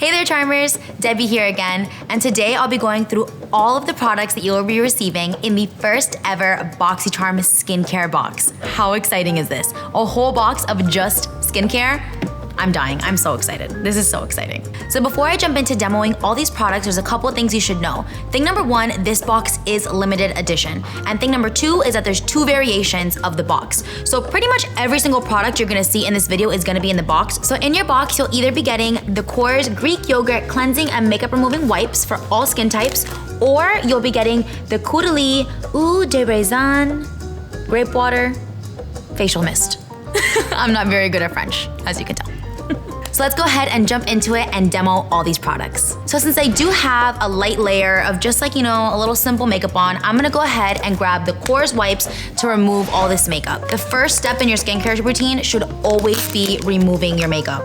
Hey there Charmers, Debbie here again, and today I'll be going through all of the products that you'll be receiving in the first ever BoxyCharm skincare box. How exciting is this? A whole box of just skincare? I'm dying, I'm so excited. This is so exciting. So before I jump into demoing all these products, there's a couple of things you should know. Thing number one, this box is limited edition. And thing number two is that there's two variations of the box. So pretty much every single product you're gonna see in this video is gonna be in the box. So in your box, you'll either be getting the Korres Greek Yogurt Cleansing and Makeup Removing Wipes for all skin types, or you'll be getting the Caudalie Eau de Raisin Grape Water Facial Mist. I'm not very good at French, as you can tell. So let's go ahead and jump into it and demo all these products. So since I do have a light layer of just like, a little simple makeup on, I'm gonna go ahead and grab the Korres wipes to remove all this makeup. The first step in your skincare routine should always be removing your makeup.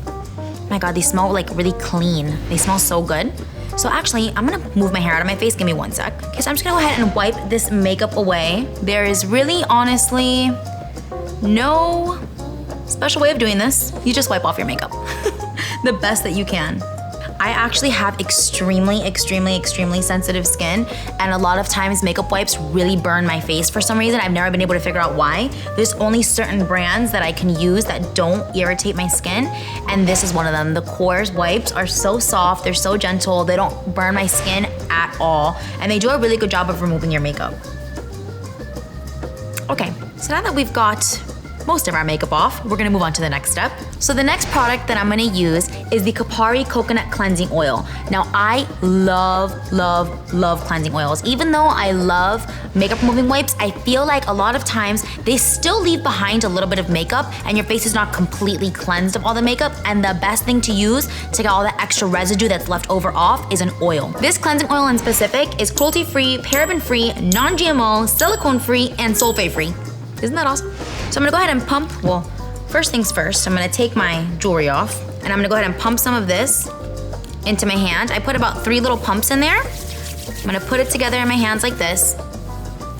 Oh my God, these smell like really clean. They smell so good. So actually, I'm gonna move my hair out of my face. Give me one sec. Okay, so I'm just gonna go ahead and wipe this makeup away. There is really, honestly, no special way of doing this. You just wipe off your makeup the best that you can. I actually have extremely sensitive skin, and a lot of times makeup wipes really burn my face for some reason. I've never been able to figure out why. There's only certain brands that I can use that don't irritate my skin, and this is one of them. The Korres wipes are so soft, they're so gentle, they don't burn my skin at all, and they do a really good job of removing your makeup. Okay, so now that we've got most of our makeup off, we're gonna move on to the next step. So the next product that I'm gonna use is the Kopari Coconut Cleansing Oil. Now I love cleansing oils. Even though I love makeup removing wipes, I feel like a lot of times they still leave behind a little bit of makeup and your face is not completely cleansed of all the makeup, and the best thing to use to get all the extra residue that's left over off is an oil. This cleansing oil in specific is cruelty-free, paraben-free, non-GMO, silicone-free, and sulfate-free. Isn't that awesome? So I'm gonna go ahead and pump, well, first things first, I'm gonna take my jewelry off and I'm gonna go ahead and pump some of this into my hand. I put about 3 little pumps in there. I'm gonna put it together in my hands like this.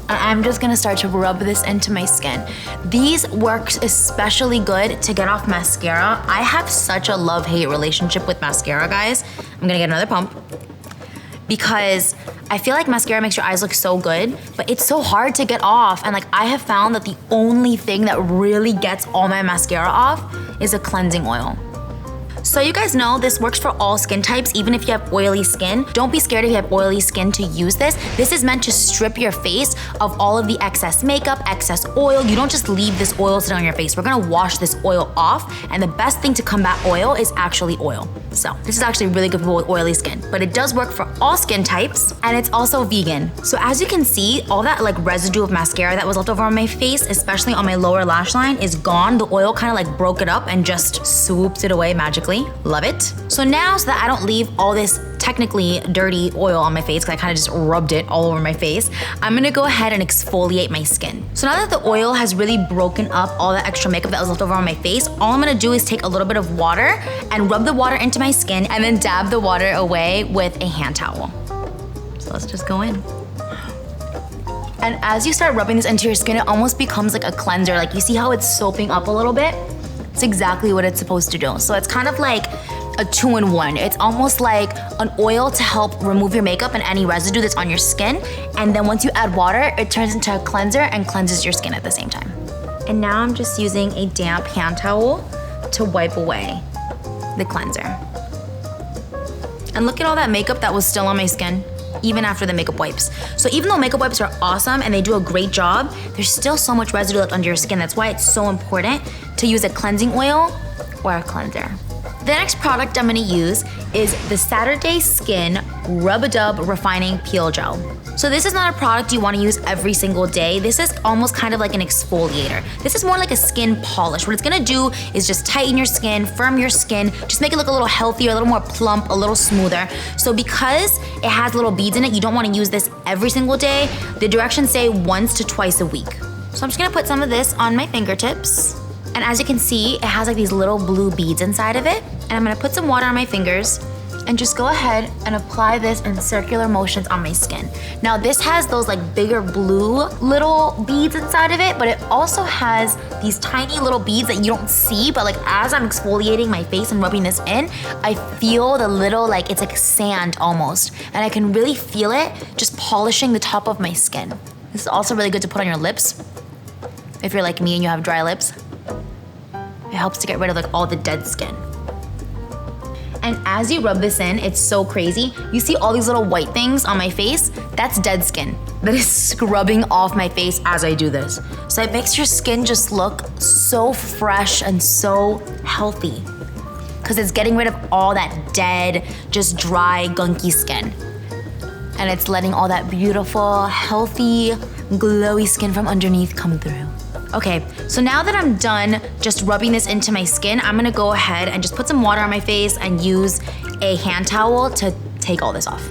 And I'm just gonna start to rub this into my skin. These work especially good to get off mascara. I have such a love-hate relationship with mascara, guys. I'm gonna get another pump because I feel like mascara makes your eyes look so good, but it's so hard to get off. And like I have found that the only thing that really gets all my mascara off is a cleansing oil. So you guys know this works for all skin types, even if you have oily skin. Don't be scared if you have oily skin to use this. This is meant to strip your face of all of the excess makeup, excess oil. You don't just leave this oil sitting on your face. We're gonna wash this oil off, and the best thing to combat oil is actually oil. So this is actually really good for people with oily skin, but it does work for all skin types, and it's also vegan. So as you can see, all that like residue of mascara that was left over on my face, especially on my lower lash line, is gone. The oil kind of like broke it up and just swooped it away magically. Love it. So now, so that I don't leave all this technically dirty oil on my face, because I kind of just rubbed it all over my face, I'm gonna go ahead and exfoliate my skin. So now that the oil has really broken up all the extra makeup that was left over on my face, all I'm gonna do is take a little bit of water and rub the water into my skin and then dab the water away with a hand towel. So let's just go in. And as you start rubbing this into your skin, it almost becomes like a cleanser. Like you see how it's soaping up a little bit? It's exactly what it's supposed to do. So it's kind of like a 2-in-1. It's almost like an oil to help remove your makeup and any residue that's on your skin. And then once you add water, it turns into a cleanser and cleanses your skin at the same time. And now I'm just using a damp hand towel to wipe away the cleanser. And look at all that makeup that was still on my skin, even after the makeup wipes. So even though makeup wipes are awesome and they do a great job, there's still so much residue left under your skin. That's why it's so important to use a cleansing oil or a cleanser. The next product I'm gonna use is the Saturday Skin Rub-A-Dub Refining Peel Gel. So this is not a product you wanna use every single day. This is almost kind of like an exfoliator. This is more like a skin polish. What it's gonna do is just tighten your skin, firm your skin, just make it look a little healthier, a little more plump, a little smoother. So because it has little beads in it, you don't wanna use this every single day. The directions say once to twice a week. So I'm just gonna put some of this on my fingertips. And as you can see, it has like these little blue beads inside of it. And I'm gonna put some water on my fingers and just go ahead and apply this in circular motions on my skin. Now this has those like bigger blue little beads inside of it, but it also has these tiny little beads that you don't see, but like as I'm exfoliating my face and rubbing this in, I feel the little, like it's like sand almost, and I can really feel it just polishing the top of my skin. This is also really good to put on your lips. If you're like me and you have dry lips, it helps to get rid of like all the dead skin. And as you rub this in, it's so crazy. You see all these little white things on my face? That's dead skin. That is scrubbing off my face as I do this. So it makes your skin just look so fresh and so healthy, because it's getting rid of all that dead, just dry, gunky skin. And it's letting all that beautiful, healthy, glowy skin from underneath come through. Okay, so now that I'm done just rubbing this into my skin, I'm gonna go ahead and just put some water on my face and use a hand towel to take all this off.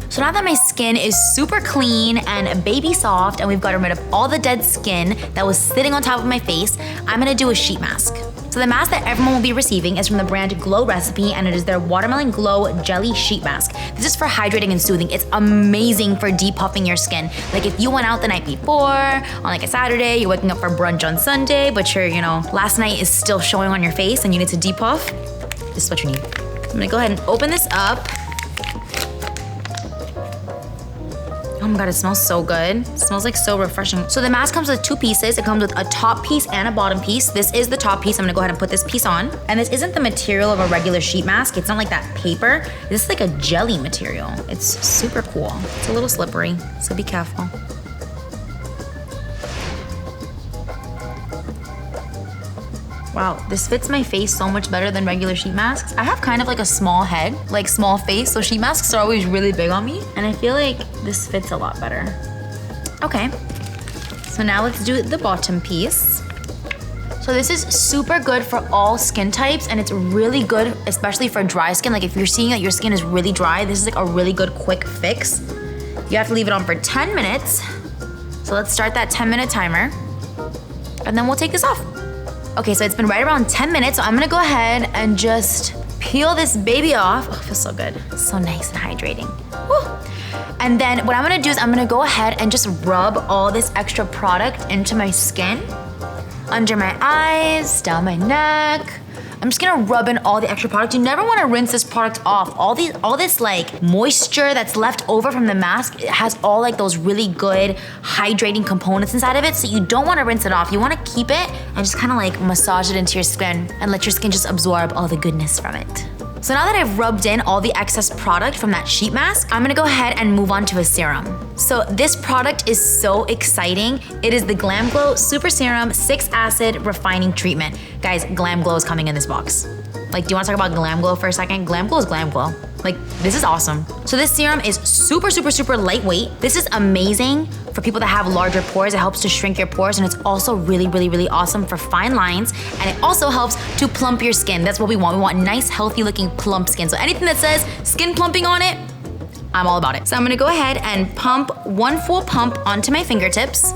So now that my skin is super clean and baby soft and we've gotten rid of all the dead skin that was sitting on top of my face, I'm gonna do a sheet mask. So the mask that everyone will be receiving is from the brand Glow Recipe, and it is their Watermelon Glow Jelly Sheet Mask. This is for hydrating and soothing. It's amazing for depuffing your skin. Like if you went out the night before, on like a Saturday, you're waking up for brunch on Sunday, but your, last night is still showing on your face and you need to depuff, this is what you need. I'm gonna go ahead and open this up. Oh my God, it smells so good. It smells like so refreshing. So the mask comes with two pieces. It comes with a top piece and a bottom piece. This is the top piece. I'm gonna go ahead and put this piece on. And this isn't the material of a regular sheet mask. It's not like that paper. This is like a jelly material. It's super cool. It's a little slippery, so be careful. Wow, this fits my face so much better than regular sheet masks. I have kind of like a small head, like small face, so sheet masks are always really big on me, and I feel like this fits a lot better. Okay, so now let's do the bottom piece. So this is super good for all skin types, and it's really good, especially for dry skin. Like if you're seeing that your skin is really dry, this is like a really good quick fix. You have to leave it on for 10 minutes. So let's start that 10-minute timer, and then we'll take this off. Okay, so it's been right around 10 minutes, so I'm gonna go ahead and just peel this baby off. Oh, it feels so good. So nice and hydrating. Woo. And then what I'm gonna do is I'm gonna go ahead and just rub all this extra product into my skin, under my eyes, down my neck. I'm just gonna rub in all the extra product. You never wanna rinse this product off. All this like moisture that's left over from the mask, it has all like those really good hydrating components inside of it, so you don't wanna rinse it off. You wanna keep it and just kinda like massage it into your skin and let your skin just absorb all the goodness from it. So now that I've rubbed in all the excess product from that sheet mask, I'm gonna go ahead and move on to a serum. So this product is so exciting. It is the Glamglow Super Serum 6-Acid Refining Treatment. Guys, Glamglow is coming in this box. Like, do you wanna talk about Glamglow for a second? Glamglow is Glamglow. Like, this is awesome. So this serum is super, super, super lightweight. This is amazing for people that have larger pores. It helps to shrink your pores, and it's also really, really, really awesome for fine lines. And it also helps to plump your skin. That's what we want. We want nice, healthy looking plump skin. So anything that says skin plumping on it, I'm all about it. So I'm gonna go ahead and pump one full pump onto my fingertips.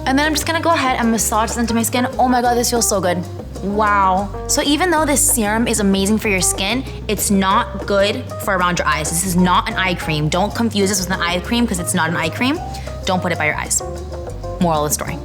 And then I'm just gonna go ahead and massage this into my skin. Oh my God, this feels so good. Wow. So even though this serum is amazing for your skin, it's not good for around your eyes. This is not an eye cream. Don't confuse this with an eye cream because it's not an eye cream. Don't put it by your eyes. Moral of the story.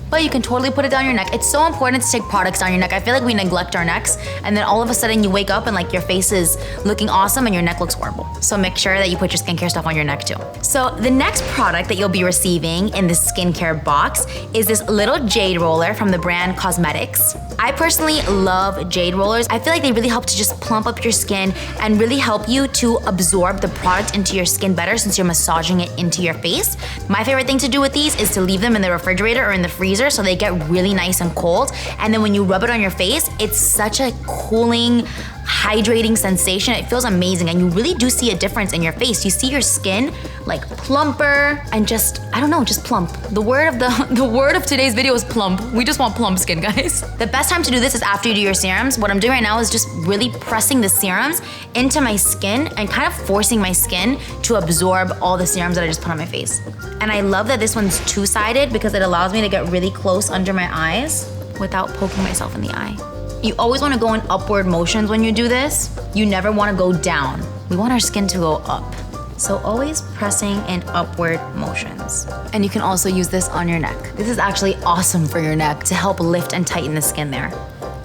But you can totally put it down your neck. It's so important to take products down your neck. I feel like we neglect our necks, and then all of a sudden you wake up and like your face is looking awesome and your neck looks horrible. So make sure that you put your skincare stuff on your neck too. So the next product that you'll be receiving in the skincare box is this little Jade roller from the brand Cosmedix. I personally love Jade rollers. I feel like they really help to just plump up your skin and really help you to absorb the product into your skin better since you're massaging it into your face. My favorite thing to do with these is to leave them in the refrigerator or in the freezer so they get really nice and cold. And then when you rub it on your face, it's such a cooling, hydrating sensation. It feels amazing, and you really do see a difference in your face. You see your skin like plumper and just, I don't know, just plump. The word of today's video is plump. We just want plump skin, guys. The best time to do this is after you do your serums. What I'm doing right now is just really pressing the serums into my skin and kind of forcing my skin to absorb all the serums that I just put on my face. And I love that this one's two-sided because it allows me to get really close under my eyes without poking myself in the eye. You always want to go in upward motions when you do this. You never want to go down. We want our skin to go up. So always pressing in upward motions. And you can also use this on your neck. This is actually awesome for your neck to help lift and tighten the skin there.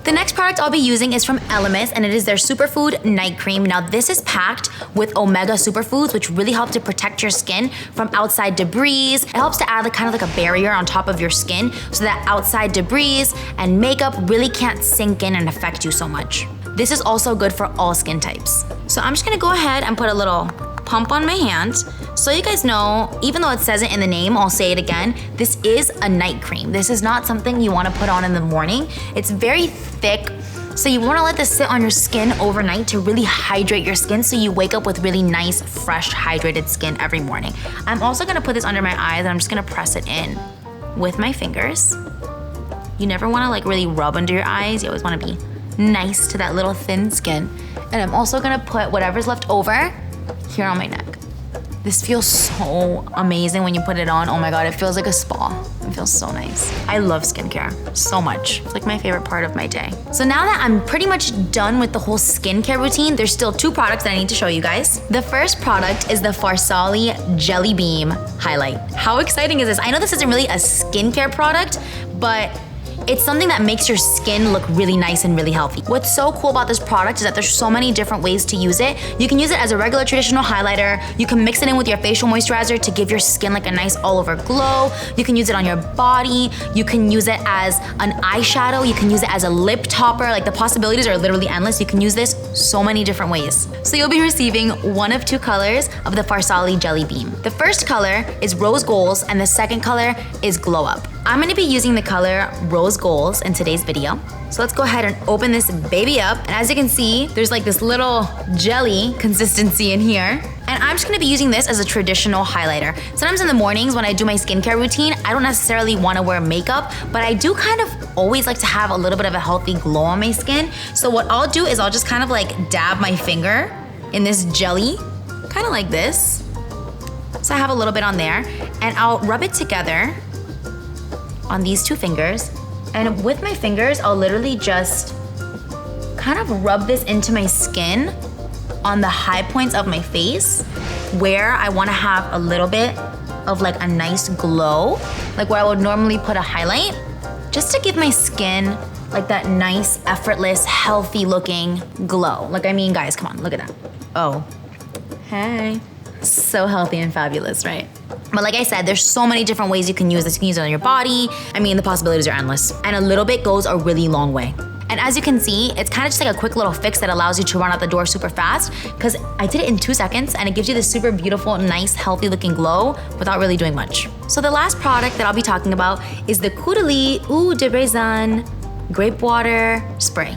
The next product I'll be using is from Elemis, and it is their Superfood Night Cream. Now this is packed with omega superfoods, which really help to protect your skin from outside debris. It helps to add kind of like a barrier on top of your skin so that outside debris and makeup really can't sink in and affect you so much. This is also good for all skin types. So I'm just gonna go ahead and put a little pump on my hand. So you guys know, even though it says it in the name, I'll say it again, this is a night cream. This is not something you wanna put on in the morning. It's very thick, so you wanna let this sit on your skin overnight to really hydrate your skin so you wake up with really nice, fresh, hydrated skin every morning. I'm also gonna put this under my eyes and I'm just gonna press it in with my fingers. You never wanna like really rub under your eyes. You always wanna be nice to that little thin skin. And I'm also gonna put whatever's left over here on my neck. This feels so amazing when you put it on. Oh my God, it feels like a spa. It feels so nice. I love skincare so much. It's like my favorite part of my day. So now that I'm pretty much done with the whole skincare routine, there's still two products that I need to show you guys. The first product is the Farsali Jelly Beam Highlight. How exciting is this? I know this isn't really a skincare product, but it's something that makes your skin look really nice and really healthy. What's so cool about this product is that there's so many different ways to use it. You can use it as a regular traditional highlighter. You can mix it in with your facial moisturizer to give your skin like a nice all over glow. You can use it on your body. You can use it as an eyeshadow. You can use it as a lip topper. Like the possibilities are literally endless. You can use this so many different ways. So you'll be receiving one of two colors of the Farsali Jelly Beam. The first color is Rose Goals and the second color is Glow Up. I'm gonna be using the color Rose Goals in today's video. So let's go ahead and open this baby up. And as you can see, there's like this little jelly consistency in here. And I'm just gonna be using this as a traditional highlighter. Sometimes in the mornings when I do my skincare routine, I don't necessarily wanna wear makeup, but I do kind of always like to have a little bit of a healthy glow on my skin. So what I'll do is I'll just kind of like dab my finger in this jelly, kind of like this. So I have a little bit on there, and I'll rub it together on these two fingers. And with my fingers, I'll literally just kind of rub this into my skin on the high points of my face where I wanna have a little bit of like a nice glow, like where I would normally put a highlight, just to give my skin like that nice, effortless, healthy looking glow. Like, I mean, guys, come on, look at that. Oh, hey. So healthy and fabulous, right? But like I said, there's so many different ways you can use this. You can use it on your body. I mean, the possibilities are endless. And a little bit goes a really long way. And as you can see, it's kind of just like a quick little fix that allows you to run out the door super fast, because I did it in 2 seconds and it gives you this super beautiful, nice, healthy looking glow without really doing much. So the last product that I'll be talking about is the Caudalie Eau de Raisin Grape Water Spray.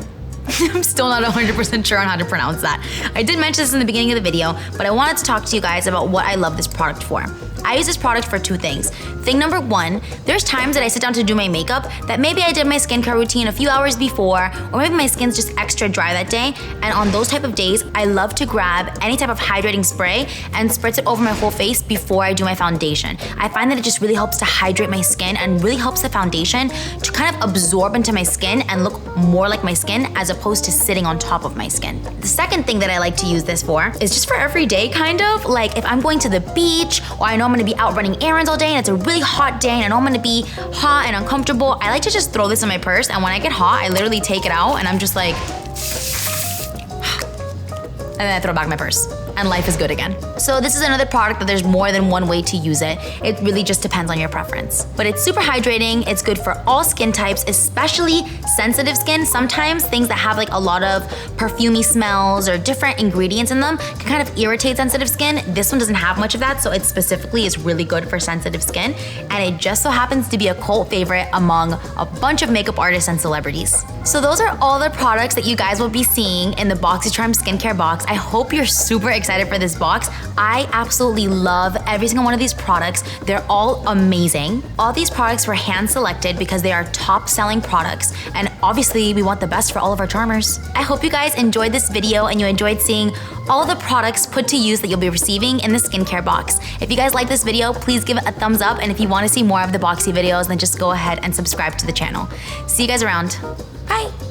I'm still not 100% sure on how to pronounce that. I did mention this in the beginning of the video, but I wanted to talk to you guys about what I love this product for. I use this product for 2 things. Thing number 1, there's times that I sit down to do my makeup that maybe I did my skincare routine a few hours before, or maybe my skin's just extra dry that day, and on those type of days, I love to grab any type of hydrating spray and spritz it over my whole face before I do my foundation. I find that it just really helps to hydrate my skin and really helps the foundation to kind of absorb into my skin and look more like my skin as opposed to sitting on top of my skin. The second thing that I like to use this for is just for every day, kind of. Like if I'm going to the beach, or I know I'm gonna be out running errands all day and it's a really hot day and I know I'm gonna be hot and uncomfortable, I like to just throw this in my purse, and when I get hot, I literally take it out and I'm just like, and then I throw it back in my purse, and life is good again. So this is another product that there's more than one way to use it. It really just depends on your preference. But it's super hydrating, it's good for all skin types, especially sensitive skin. Sometimes things that have like a lot of perfumey smells or different ingredients in them can kind of irritate sensitive skin. This one doesn't have much of that, so it specifically is really good for sensitive skin, and it just so happens to be a cult favorite among a bunch of makeup artists and celebrities. So those are all the products that you guys will be seeing in the BoxyCharm skincare box. I hope you're super excited for this box. I absolutely love every single one of these products. They're all amazing. All these products were hand selected because they are top selling products, and obviously we want the best for all of our charmers. I hope you guys enjoyed this video and you enjoyed seeing all of the products put to use that you'll be receiving in the skincare box. If you guys like this video, please give it a thumbs up, and if you want to see more of the Boxy videos, then just go ahead and subscribe to the channel. See you guys around. Bye.